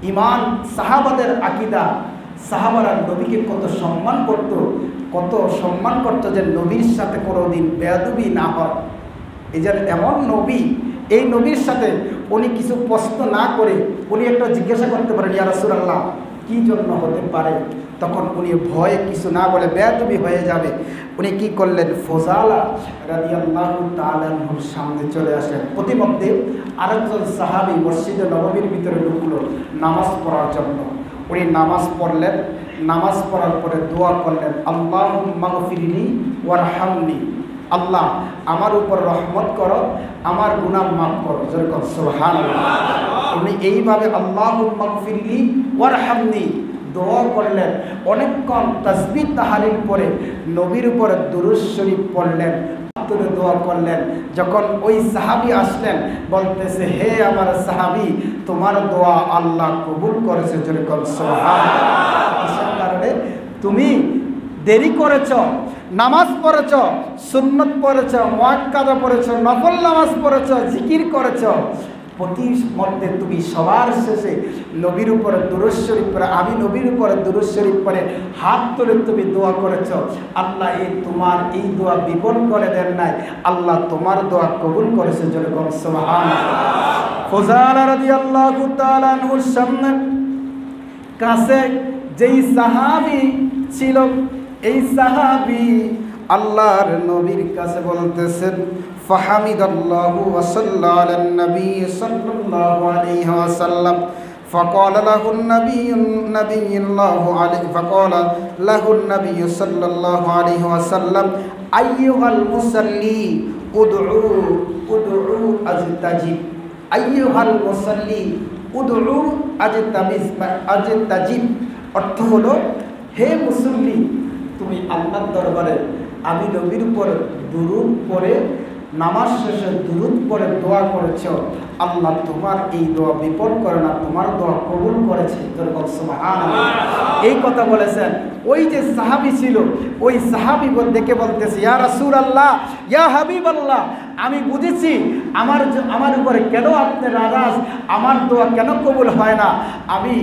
ঈমান, সাহাবাদের আকীদা। সাহাবারা নবীকে কত সম্মান করত যে নবীর সাথে কোনোদিন বেয়াদবি না হয়। এই যে এমন নবী, এই নবীর সাথে উনি কিছু প্রশ্ন না করে উনি একটা জিজ্ঞাসা করতে পারেন, ইয়া রাসূলুল্লাহ কী জন্য হতে পারে, তখন উনি ভয়ে কিছু না বলে বেয়াদবি হয়ে যাবে। উনি কি করলেন, ফুযালা রাদিয়াল্লাহু তাআলা আনহুর সামনে চলে আসেন। প্রতিমধ্যে আরেকজন সাহাবী মসজিদে নববীর ভিতরে ঢুকলো নামাজ পড়ার জন্য। উনি নামাজ পড়লেন, নামাজ পড়ার পরে দোয়া করলেন, আল্লাহুম্মা গফিরলি ওয়ারহামনি, আল্লাহ আমার উপর রহমত করো, আমার গুনাহ মাফ করো। যেরকম সুবহানাল্লাহ। উনি এইভাবে আল্লাহুম্মা গফিরলি ওয়ারহামনি দোয়া করলেন। অনেকক্ষণ তাসবিহ তাহলিল পরে নবীর উপর দুরূদ শরীফ পড়লেন, দোয়া করলেন। যখন ওই সাহাবী আসলেন বলতেছে, হে আমার সাহাবী, তোমার দোয়া আল্লাহ কবুল করেছে। যেরকম সুবহানাল্লাহ। কিসের কারণে? তুমি দেরি করেছ, নামাজ পড়েছ, সুন্নত পড়েছ, মুআক্কাদা পড়েছ, নফল নামাজ পড়েছ, জিকির করেছ, প্রতি মধ্যে তুমি সবার শেষে নবীর উপরে দুরূদ শরীফ পড়ে, আমি নবীর উপরে দুরূদ শরীফ পড়ে হাত তুলে তুমি দোয়া করেছ। আল্লাহ তোমার এই দোয়া বিফল করে দেন নাই, আল্লাহ তোমার দোয়া কবুল করেছে। যেরকম সুবহানাল্লাহ। ফুযালা রাদিয়াল্লাহু তাআলা আনহুর সামনে কাছে যেই সাহাবী ছিল, এই সাহাবী আল্লাহর নবীর কাছে বলতেছেন, ফাহামিদাল্লাহু ওয়া সাল্লা আলান নবী সাল্লাল্লাহু আলাইহি ওয়াসাল্লাম فقال له النبي صلى الله عليه وسلم أيها المصلي ادعوا أجتجب أيها المصلي ادعوا أجتجب। অর্থ হলো, হে মুসল্লি, তুমি আল্লাহর দরবারে আমি নবীর উপর দুরূদ পড়ে নামাজ শেষে দুরূদ পড়ে দোয়া করেছ, আল্লাহ তোমার এই দোয়া বিফল করে না, তোমার দোয়া কবুল করেছে। সুবহানাল্লাহ। এই কথা বলেছেন। ওই যে সাহাবী ছিল, ওই সাহাবী দেখে বলতেছে, ইয়া রাসূলুল্লাহ, ইয়া হাবিবাল্লাহ, আমি বুঝেছি আমার উপরে কেন আপনি নারাজ, আমার দোয়া কেন কবুল হয় না। আমি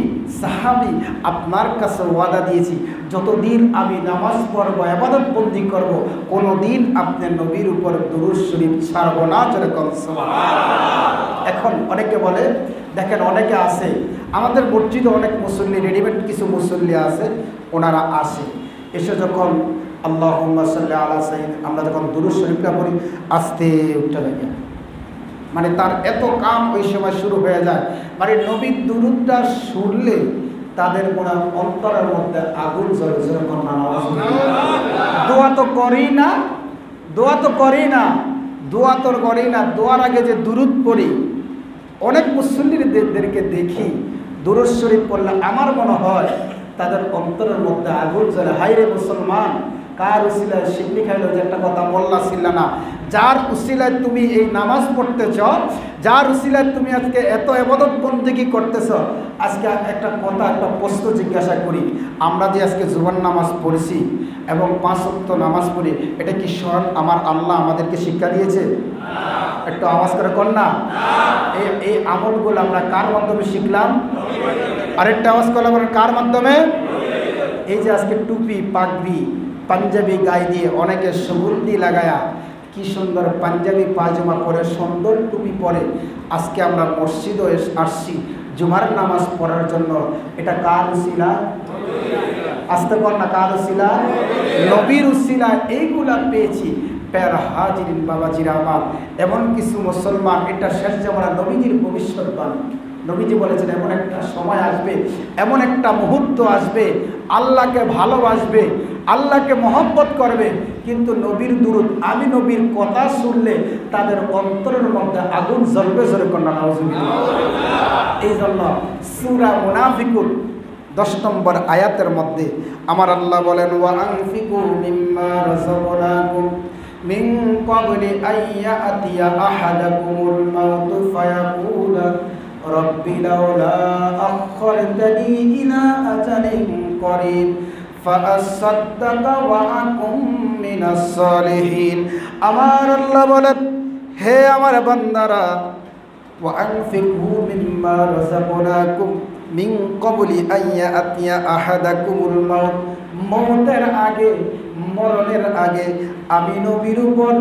সাহাবী আপনার কাছে ওয়াদা দিয়েছি, যতদিন আমি নামাজ পড়ব, ইবাদত বন্দি করব, কোনোদিন আপনি নবীর উপর দুরূদ শরীফ ছাড়ব না। যেরকম সুবহানাল্লাহ। এখন অনেকে বলে, দেখেন অনেকে আছে আমাদের মসজিদে, অনেক মুসল্লি রেডিমেড কিছু মুসল্লি আছে, ওনারা আসে, এসে যখন আল্লাহুম্মা সাল্লি আলা সাইয়্যিদ আমরা যখন দুরূদ শরীফটা পড়ি, আস্তে উঠে লাগে, মানে তার এত কাম ওই সময় শুরু হয়ে যায়। মানে নবীর দুরূদটা শুনলে তাদের মনে অন্তরের মধ্যে আগুন জ্বলে। যেরকম দোয়া তো করেই না, দোয়া তো করেই না, দোয়া তো করেই না। দোয়ার আগে যে দুরূদ পড়ি, অনেক মুসল্লিদেরকে দেখি দুরূদ শরীফ পড়লে আমার মনে হয় তাদের অন্তরের মধ্যে আগুন জ্বলে। হায়রে মুসলমান, কার উসিলায় শিবলি খাইল, যে একটা কথা মোল্লা ছিল না, যার উসিলায় তুমি এই নামাজ পড়তেছ, যার উসিলায় তুমি আজকে এত ইবাদত বন্দেগী করতেছ, আজকে একটা কথা, একটা প্রশ্ন জিজ্ঞাসা করি, আমরা যে আজকে জুমার নামাজ পড়ছি এবং 5 ওয়াক্ত নামাজ পড়ি, এটা কি স্বয়ং আমার আল্লাহ আমাদেরকে শিক্ষা দিয়েছে? একটু আওয়াজ করে কর না। এই আমলগুলো আমরা কার মাধ্যমে শিখলাম? আরেকটা আওয়াজ করলাম, আমরা কার মাধ্যমে? এই যে আজকে টুপি, পাগড়ি, পাঞ্জাবি গায়ে দিয়ে অনেকে সুগন্ধি লাগায়া কি সুন্দর পাঞ্জাবি পায়জামা পরে, সুন্দর টুপি পরে আজকে আমরা মসজিদও আসছি জুমার নামাজ পড়ার জন্য। এটা কার উসিলা? আসতে কর না, কার উসিলা? নবীর উসিলা। এইগুলা পেয়েছি। প্যার হাজিরিন বাবাজিরা আমার, এমন কিছু মুসলমান, এটা শেষ জামানা নবীজির ভবিষ্যৎবাণী। নবীজি বলেছেন এমন একটা সময় আসবে, এমন একটা মুহূর্ত আসবে, আল্লাহকে ভালোবাসবে, আল্লাহকে মহব্বত করবে, কিন্তু নবীর দুরূদ, আমি নবীর কথা শুনলে তাদের অন্তরের মধ্যে আগুন জ্বলবে। জোরে কন্যা নাউজুবিল্লাহ। এই জন্য সূরা মুনাফিকুন 10 নম্বর আয়াতের মধ্যে আমার আল্লাহ বলেন, ওয়া আনফিকু মিম্মা রাযাকনাকুম মিন ক্বাবলি আইয়াতিয়া আহাদাকুমুল মাউতু ফায়াকুলা রব্বি লাউলা আখখারতানি ইলা আজালিন করিব ফাআসাদদাকা ওয়া আকুম মিনাস সালিহিন। আমার আল্লাহ বলেন, হে আমার বান্দারা, ওয়া আনফিকু মিম্মা রাযাকনাকুম মিন ক্বাবলি আইয়াতিয়া আহাদাকুমুল মাউত, মওতের আগে, মরণের আগে আমি নবীর উপর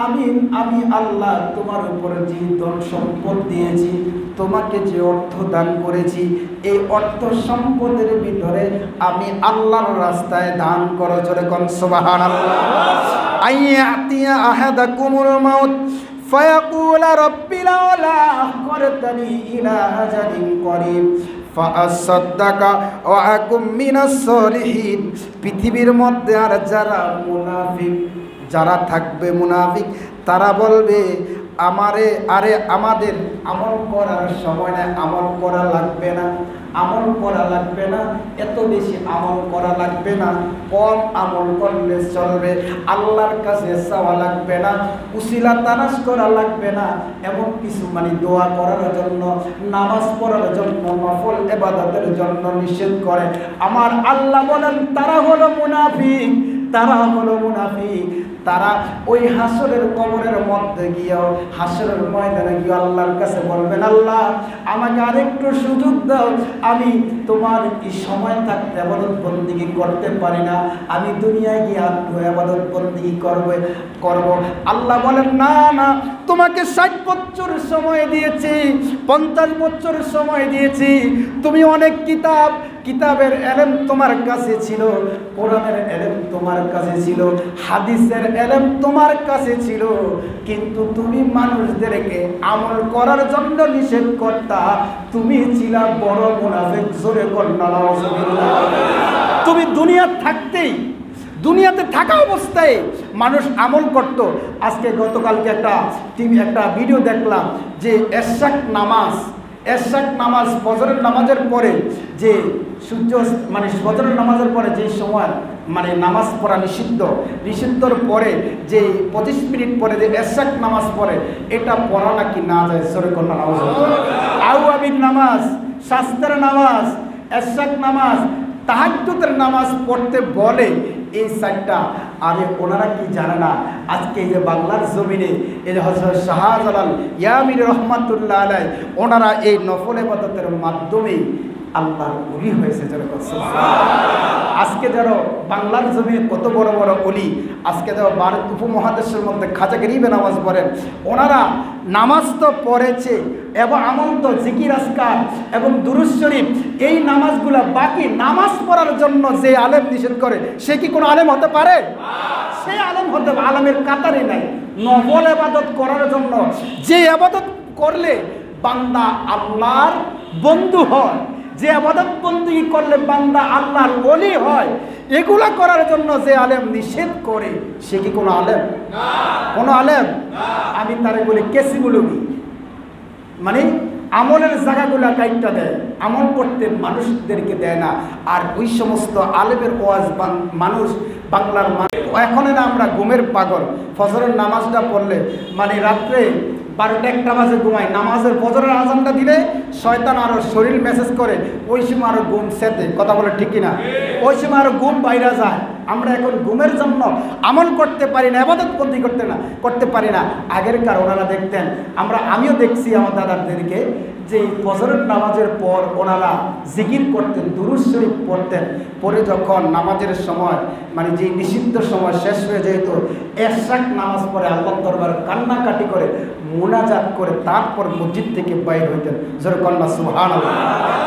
আমি আল্লাহ তোমার উপর যে ধন সম্পদ দিয়েছি, তোমাকে যে অর্থ দান করেছি, এই অর্থ সম্পদের ভিতরে আমি আল্লাহর রাস্তায় দান করো। জোরে কোন সুবহানাল্লাহ। আইয়াতিয়া আহাদাকুমুল মাউত ফায়াকুলা রব্বি লাউলা আখখারতানি ইলা আজালিন করিব ফাআসাদদাকা ওয়া আকুম মিনাস সালিহিন। পৃথিবীর মধ্যে আর যারা মুনাফিক, যারা থাকবে মুনাফিক, তারা বলবে আমাদের আমল করার সময় না, আমল করা লাগবে না, আমল করা লাগবে না, এত বেশি আমল করা লাগবে না, কম আমল করলে চলবে, আল্লাহর কাছে চাওয়া লাগবে না, উসিলা তালাশ করা লাগবে না, এমন কিছু মানে দোয়া করার জন্য, নামাজ পড়ার জন্য, নফল ইবাদতের জন্য নিষেধ করে। আমার আল্লাহ বলেন তারা হলো মুনাফিক, তারা হলো মুনাফিক। তারা ওই হাসরের কবরের মধ্যে গিয়েও, হাসরের ময়দানে গিয়ে আল্লাহর কাছে বলবেন, আল্লাহ আমাকে আরেকটু সুযোগ দাও, আমি তোমার এই সময় থাকতে ইবাদত বন্দেগী করতে পারি না, আমি দুনিয়ায় গিয়ে একটু ইবাদত বন্দেগী করব। আল্লাহ বলেন, না না, তোমাকে 60 বছর সময় দিয়েছি, 50 বছর সময় দিয়েছি, তুমি অনেক কিতাবের এলেম তোমার কাছে ছিল, কোরআনের এলেম তোমার কাছে ছিল, হাদিসের এলেম তোমার কাছে ছিল, কিন্তু তুমি মানুষদেরকে আমল করার জন্য নিষেধ করতা, তুমি ছিলা বড় মুনাফিক। জোরে কন্যা নাউজুবিল্লাহ। তুমি দুনিয়াতে থাকা অবস্থায় মানুষ আমল করত। আজকে গতকালকে একটা ভিডিও দেখলাম যে এশাক নামাজ ফজরের নামাজের পরে, যে সূর্য মানে ফজরের নামাজের পরে যে সময় মানে নামাজ পড়া নিষিদ্ধর পরে যে 25 মিনিট পরে যে এশাক নামাজ পড়ে, এটা পড়া নাকি না যায়। সরে কন্যা নামাজ, আউয়াবিন নামাজ, শাস্ত্রের নামাজ, এশাক নামাজ, তাহাজ্জুদের নামাজ পড়তে বলে। এই 4টা আরে ওনারা কি জানে না, আজকে এই যে বাংলার জমিনে এই যে হযরত শাহজালাল ইয়ামিনী রহমাতুল্লাহ আলাইহি, ওনারা এই নফল ইবাদতের মাধ্যমে আল্লাহর ওলি হয়েছে। যেরকম আজকে যারা বাংলার জমিনে কত বড় বড় ওলি, আজকে যারা ভারত উপমহাদেশের মধ্যে খাজা গরিবে নামাজ পড়েন, ওনারা নামাজ তো পড়েছে এবং আমল তো জিকির আজকার এবং দুরূদ শরীফ, এই নামাজগুলা বাকি নামাজ পড়ার জন্য যে আলেম নিষেধ করে সে কি কোনো আলেম হতে পারে? সে আলেম হতে আলেমের কাতারই নাই। নফল ইবাদত করার জন্য যে ইবাদত করলে বান্দা আল্লাহর বন্ধু হয়, যে ইবাদত বন্দেগী করলে বান্দা আল্লাহর ওলি হয়, এগুলা করার জন্য যে আলেম নিষেধ করে সে কি কোনো আলেম? কোনো আলেম? আমি তারে বলি কেসিমুলুগি, মানে আমলের জায়গাগুলা কাইটটা দেয়, আমল করতে মানুষদেরকে দেয় না। আর ওই সমস্ত আলেমের ওয়াজ মানুষ বাংলার এখন না আমরা ঘুমের পাগল। ফজরের নামাজটা পড়লে মানে রাত্রে 12টা-1টা বাজে ঘুমাই, নামাজের ফজরের আজানটা দিলে শয়তান আরো শরীর মেসেজ করে, ওই সময় আরো ঘুম সেতে, কথা বলে ঠিক কিনা? ওই সময় আরো ঘুম বাইরে যায়। আমরা এখন ঘুমের জন্য আমল করতে পারি না, ইবাদত বন্দেগী করতে পারি না। আগেরকার ওনারা দেখতেন, আমিও দেখছি আমার দাদাদেরকে, যে ফজরের নামাজের পর ওনারা জিকির করতেন, দুরূদ শরীফ পড়তেন, পরে যখন নামাজের সময় মানে যে নিষিদ্ধ সময় শেষ হয়ে যেত, এশাক নামাজ পড়ে আল্লাহর দরবারে কান্নাকাটি করে মুনাজাত করে তারপর মসজিদ থেকে বাইর হইতেন। জোরে কন্যা সুবহানাল্লাহ।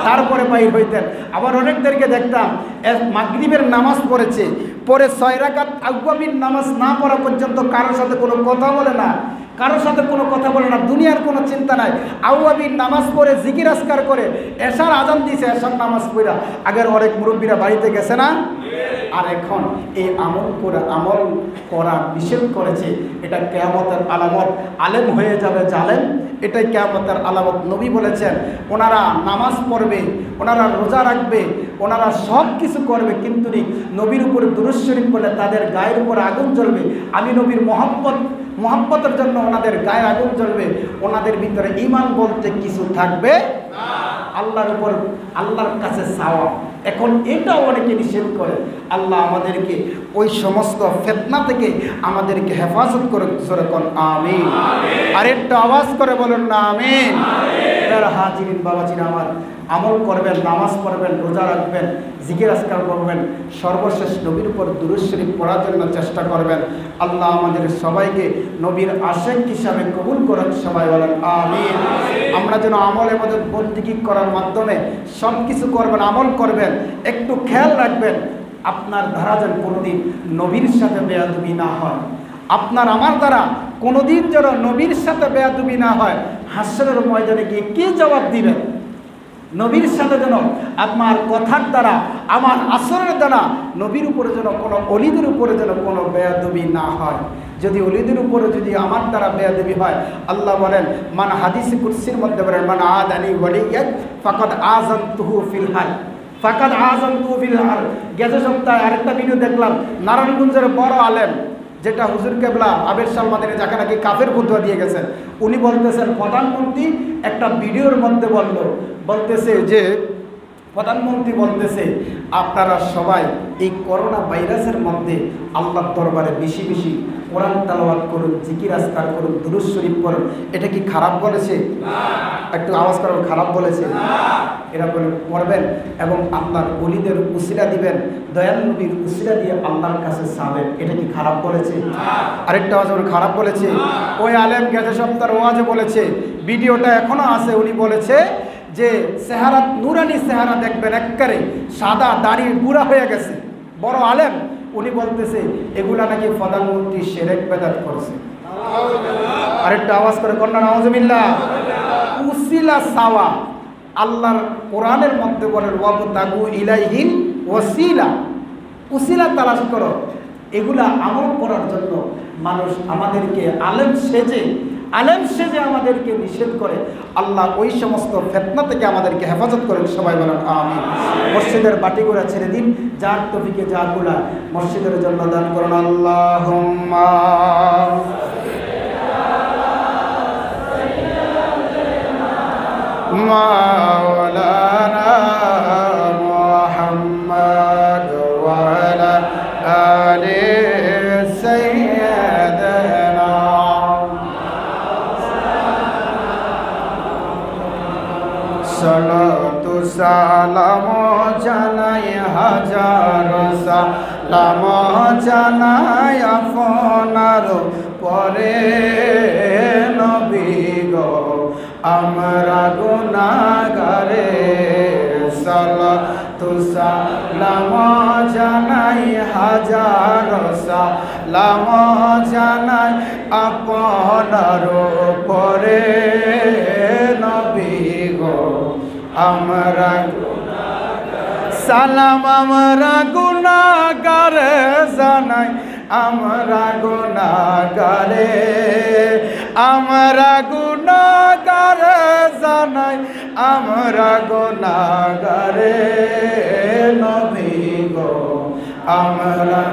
তারপরে বাইর হইতেন। আবার অনেকদেরকে দেখতাম মাগরিবের নামাজ পড়েছে, পরে 6 রাকাত আউয়াবিন নামাজ না পড়া পর্যন্ত কারোর সাথে কোনো কথা বলে না, কারোর সাথে কোনো কথা বলে না, দুনিয়ার কোনো চিন্তা নাই। আউয়াবিন নামাজ পড়ে জিকির আজকার করে এশার আজান দিয়েছে, এশার নামাজ পড়া আগের অনেক মুরব্বীরা বাড়িতে গেছে না। আর এখন এই আমল করা নিষেধ করেছে। এটা কিয়ামতের আলামত, আলেম হয়ে যাবে জালেম, এটাই কিয়ামতের আলামত। নবী বলেছেন ওনারা নামাজ পড়বে, ওনারা রোজা রাখবে, ওনারা সব কিছু করবে, কিন্তু নবীর উপরে দুরূদ শরীফ পড়লে তাদের গায়ের উপর আগুন জ্বলবে। আমি নবীর মহব্বতের জন্য ওনাদের গায়ে আগুন জ্বলবে, ওনাদের ভিতরে ঈমান বলতে কিছু থাকবে না। আল্লাহর কাছে চাওয়া, এখন এটাও অনেকে নিষেধ করে। আল্লাহ আমাদেরকে ওই সমস্ত ফিতনা থেকে আমাদেরকে হেফাজত করে। আমিন। আর একটা আওয়াজ করে বলেন না আমিন। হাজিরিন বাবাজিরা আমার, আমল করবেন, নামাজ পড়বেন, রোজা রাখবেন, জিকির আজকার করবেন, সর্বশেষ নবীর উপর দুরূদ শরীফ পড়ার জন্য চেষ্টা করবেন। আল্লাহ আমাদের সবাইকে নবীর আশিক হিসাবে কবুল করেন। সবাই বলেন আমিন। আমরা যেন আমল ইবাদত বন্দেগী করার মাধ্যমে সব কিছু করবেন, আমল করবেন, একটু খেয়াল রাখবেন আপনার দ্বারা যেন কোনোদিন নবীর সাথে বেয়াদবি না হয়। আপনার আমার দ্বারা কোনোদিন যেন নবীর সাথে বেয়াদবি না হয়। হাসরের ময়দানে গিয়ে কি জবাব দিবেন? নবীর সাথে যেন আমার কথার দ্বারা, আমার আচরণের দ্বারা নবীর উপরে যেন কোনো অলিদের উপরে যেন কোনো বেয়াদবি না হয়। যদি অলিদের উপরে যদি আমার দ্বারা বেয়াদবি হয়, আল্লাহ বলেন মান হাদিসে কুরসির মধ্যে বলেন মান আদানি ওয়ালিয়ান ফাকাদ আযানতুহু ফিল হার, ফাকাদ আযানতুহু ফিল হার। গেছে সপ্তাহে আরেকটা ভিডিও দেখলাম, নারায়ণগঞ্জের বড় আলেম, যেটা হুজুর কেবলা আবের সাল মাদানী যাকে নাকি কাফের ফতোয়া দিয়ে গেছেন, উনি বলতেছেন প্রধানমন্ত্রী একটা ভিডিওর মধ্যে বলতেছে যে প্রধানমন্ত্রী বলতেছে আপনারা সবাই এই করোনা ভাইরাসের মধ্যে আল্লাহর দরবারে বেশি বেশি কোরআন তেলাওয়াত করুন, জিকির আজকার করুন, দুরূদ শরীফ পড়ুন। এটা কি খারাপ বলেছে? একটু আওয়াজ করবেন, খারাপ বলেছে? এরা পড়বেন এবং আল্লাহর ওলিদের উসিলা দিবেন, দয়াল নবীর উসিলা দিয়ে আল্লাহর কাছে চাবেন। এটা কি খারাপ বলেছে? আরেকটা আওয়াজ করবেন, খারাপ বলেছে? ওই আলেম গেছে সপ্তাহের ওয়াজে বলেছে, ভিডিওটা এখনো আছে, উনি বলেছে যে চেহারা নুরানি চেহারা দেখবেন, একবারে সাদা, দাড়ি বুড়া হয়ে গেছে, বড় আলেম। উনি বলতেছে এগুলা নাকি প্রধানমন্ত্রী শিরক বেদাত করছে। আরেকটা আওয়াজ করে কন্যা নাউজুবিল্লাহ। উসিলা চাওয়া, আল্লাহর কোরআনের মধ্যে বলেন ওয়াবতাগু ইলাইহিল ওয়াসিলা, উসিলা তালাশ করো। এগুলা আমল করার জন্য মানুষ আমাদেরকে আলেম সেজে আমাদেরকে নিষেধ করে। আল্লাহ ওই সমস্ত ফিতনা থেকে আমাদেরকে হেফাজত করেন। সবাই বলেন আমিন। মসজিদের বাটিগুলা ছেড়ে দিন, যার তৌফিকে যাগুলা মসজিদের জন্য দান করুন। আল্লাহুম্মা মাওলানা মুহাম্মদ ওয়া আলা আলি সাইয়্যিদিনা সালাতু সালাম জানাই হাজার সালাম জানাই আপনার পরে নবী গো আমরা গুনাহগারে সালাতু সালাম জানাই হাজার সালাম জানাই আপনার পরে নবী গো আমরা সালাম আমরা গুনাহগারে জানাই আমরা গুনাহগারে আমরা গুনাহগারে জানাই আমরা গুনাহগারে নবী গো আমরা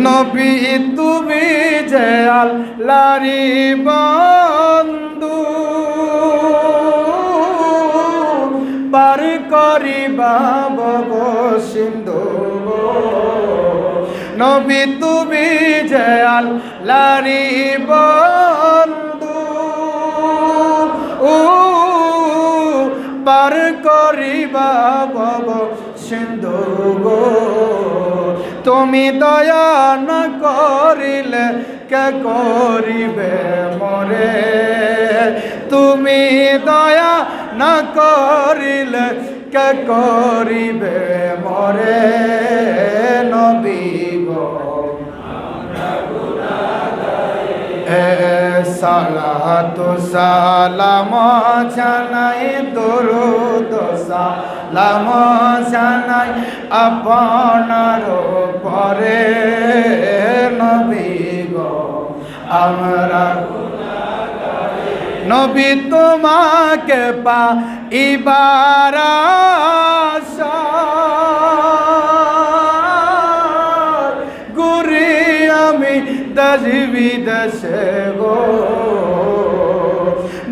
নবী তুমি যে আল্লাহরই বন্ধু পার করিবা ভব সিন্ধু নবী তুমি যে আল্লাহরই বন্ধু পার করিবা ভব সিন্ধু গো তুমি দয়া না করিলে কে করিবে মরে তুমি দয়া না করিলে কে করিবে মরে নবী গো সালাতু সালাম জানাই দরুদ সালাম জানাই আপনার পরে নবী গো আমরা নবী তোমাকে পাইবার আশায় ঘুরি আমি দেশ বিদেশে গো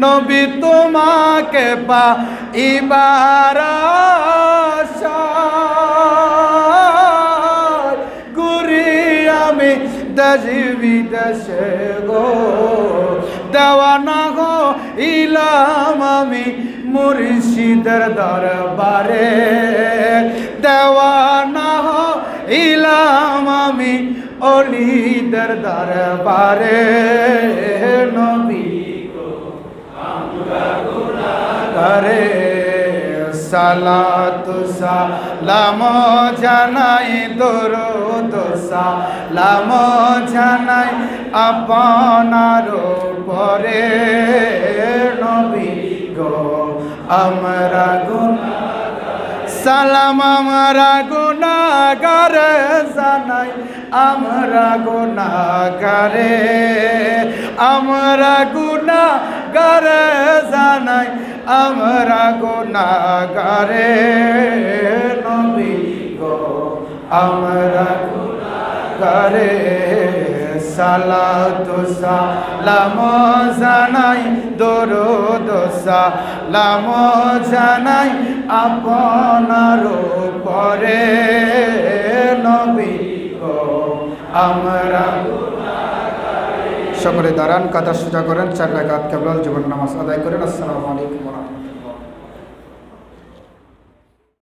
নবী তোমাকে পাইবার আশায় ঘুরি আমি দেশ বিদেশে গো দেওয়ানা গো ইলাম আমি মুর্শিদের দরবারে দেওয়ানা হো ইলাম আমি অলিদের দরবারে নবী গো আমরা গুনাহগারে সালাতু সালাম জানাই দরুদ সালাম জানাই আপনার পরে নবী গো আমরা সালাম আমরা গুনাহগারে জানাই আমরা গুনাহগারে আমরা গুনাহগারে জানাই আমরা গুনাহগারে নবী গো আমরা গুনাহগারে সালাতু সালাম জানাই দরুদ সালাম জানাই আপনার পরে নবী গো আমরা সকলে দাঁড়ান, কাতার সোজা করেন, 4 রাকাত কেবলাল জীবন নামাজ আদায় করেন। আসসালামু আলাইকুম ওয়া রাহমাতুল্লাহ।